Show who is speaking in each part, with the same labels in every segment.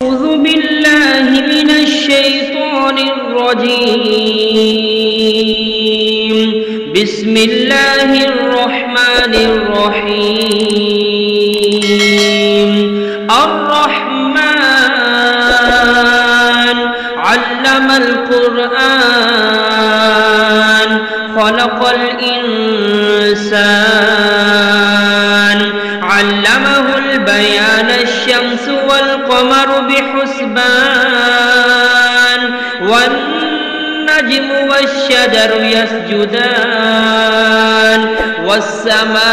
Speaker 1: أعوذ بالله من الشيطان الرجيم. بسم الله الرحمن الرحيم. الرحمن علم القرآن خلق الإنسان علمه البيان الشمس والقمر بحسبان والنجم والشجر يسجدان والسماء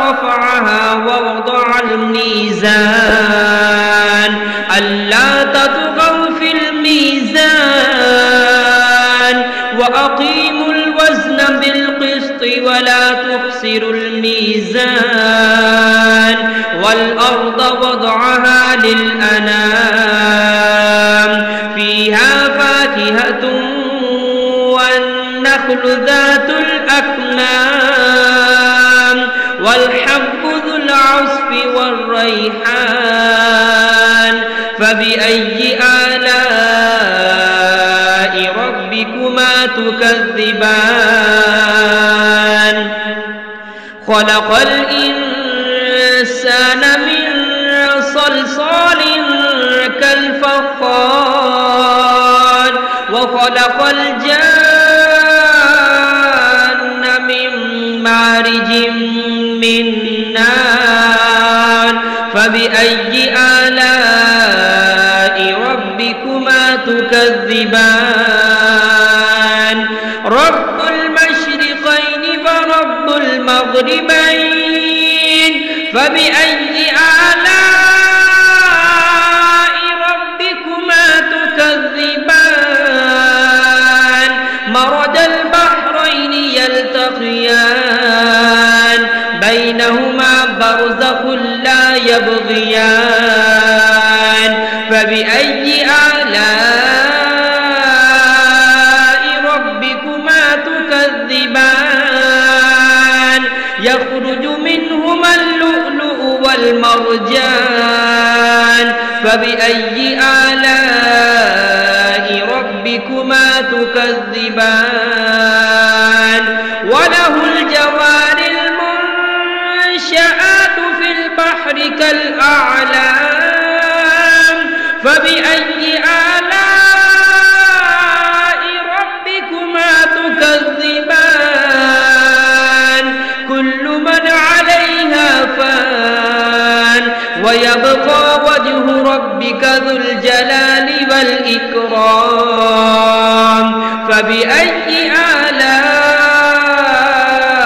Speaker 1: رفعها ووضع الميزان ألا تطغوا في الميزان وأقيموا الوزن بالقسط ولا تخسروا الميزان والأرض وضعها للأنام فيها فاكهة والنخل ذات الأكمام والحب ذو العصف والريحان فبأي آلاء ربكما تكذبان خلق الإنسان من صلصال كالفخار وخلق الجان من مارج من نار فبأي آلاء ربكما تكذبان رب المشرقين ورب المغربين فبأي آلاء ربكما تكذبان مرج البحرين يلتقيان بينهما برزخ لا يبغيان فبأي آلاء ربكما تكذبان يخرج منهما اللؤلؤ والمرجان فبأي آلاء ربكما تكذبان وله الجوار المنشآت في البحر كالأعلام فبأي آلاء ربكما تكذبان كل من عليها فان ويبقى وجه ربك ذو الجلال والإكرام فبأي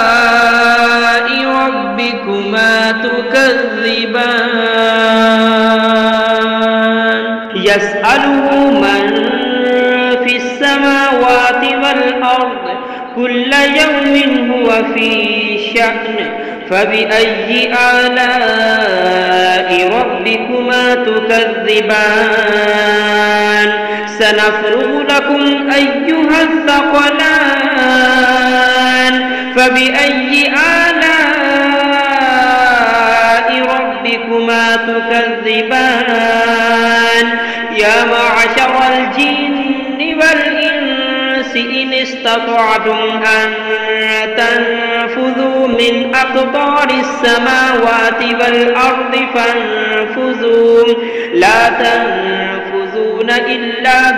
Speaker 1: آلاء ربكما تكذبان يسأله من في السماوات والأرض كل يوم هو في شأن فبأي آلاء ربكما تكذبان سنفرغ لكم أيها الثقلان فبأي آلاء ربكما تكذبان يا معشر الجن والإنس إن استطعتم أن تنفذوا من أقطار السماوات والأرض فانفذوا لا تنفذون إلا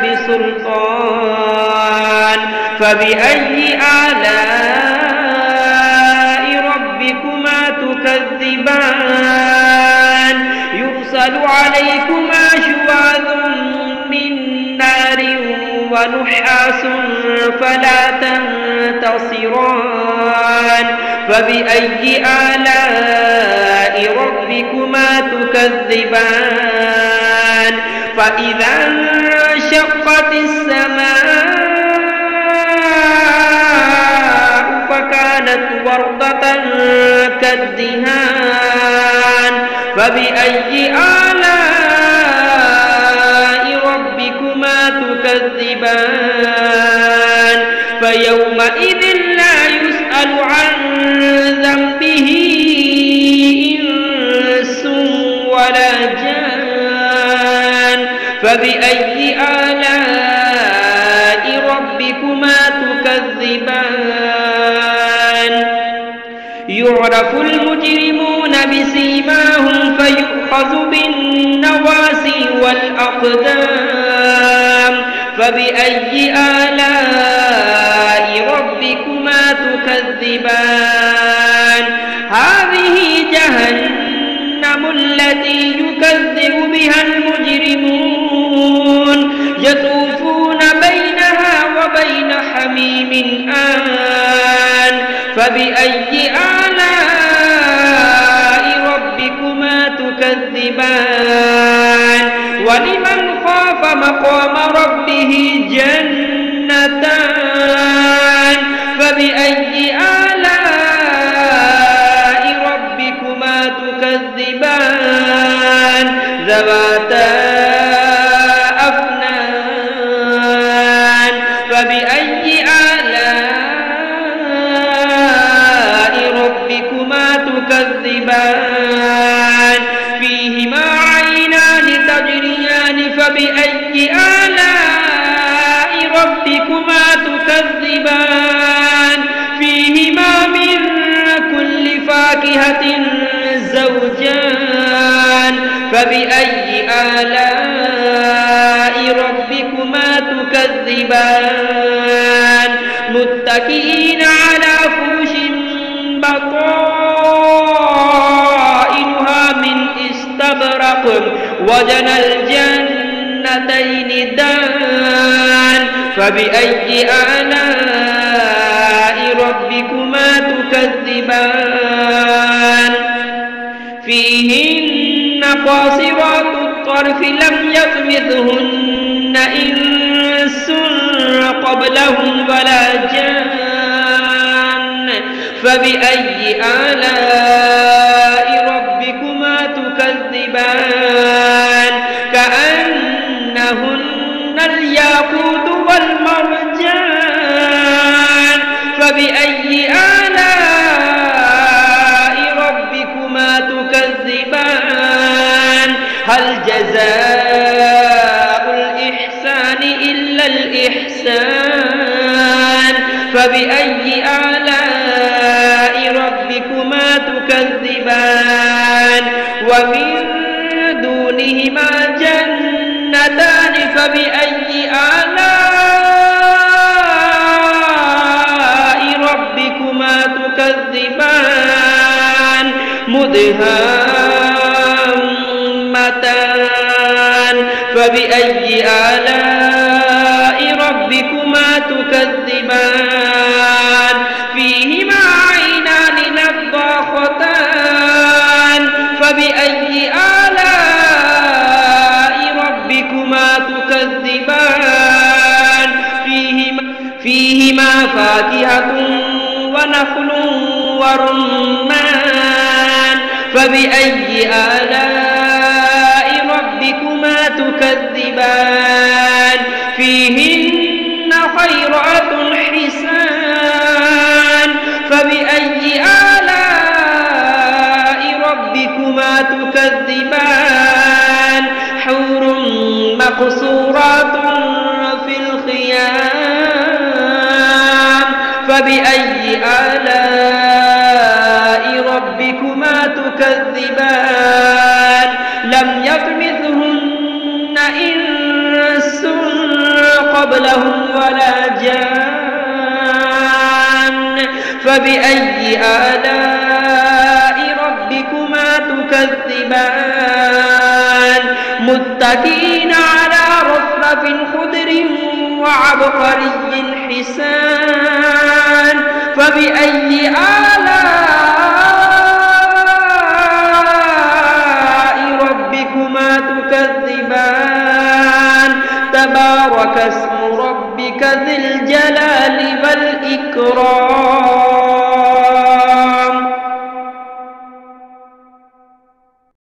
Speaker 1: بسلطان فبأي آلاء ربكما تكذبان يرسل عليكما شواظ من نار ونحاس فلا تنتصران فبأي آلاء ربكما تكذبان فإذا انشقت السماء فكانت وردة كالدهان فبأي آلاء ربكما تكذبان فيومئذ لا يسأل عن ذنبه إنس ولا جان فبأي آلاء ربكما تكذبان يعرف المجرمون بسيماهم فيؤخذ بالنواسي والأقدام فبأي آلاء ربكما تكذبان هذه جهنم التي يكذب بها المجرمون يطوفون بينها وبين حميم آن فبأي آلاء ربكما تكذبان ولمن خاف مقام ربه جنتان فبأي آلاء ربكما تكذبان ذواتا أفنان فبأي آلاء ربكما تكذبان فيهما عينان تجريان فبأي آلاء ربكما تكذبان فيهما من كل فاكهة زوجان فبأي آلاء ربكما تكذبان متكئين على فرش بطائنها من استبرق وجنى الجنتين دان فبأي آلاء ربكما تكذبان فيهن قاصرات الطرف لم يطمثهن إنس قبلهم ولا جان فبأي آلاء ربكما تكذبان كأنهن الياقوت والمرجان فبأي آلاء ربكما تكذبان هل جزاء الإحسان إلا الإحسان فبأي آلاء ربكما تكذبان ومن دونهما جنتان فبأي آلاء ربكما تكذبان مدهامتان فبأي آلاء ربكما تكذبان فيهما عينان نضاختان فبأي آلاء ربكما تكذبان فيهما فاكهة ونخل ورمان فبأي آلاء ربكما تكذبان فيهن خيرات حسان فبأي آلاء ربكما تكذبان حور مقصورات في الخيام فبأي آلاء ربكما تكذبان لم يطمثهن إنس قبلهم ولا جان فبأي آلاء ربكما تكذبان متكئين على رفرف خضر وعبقري حسان فبأي آلاء ربكما تكذبان تبارك اسم ربك ذي الجلال والإكرام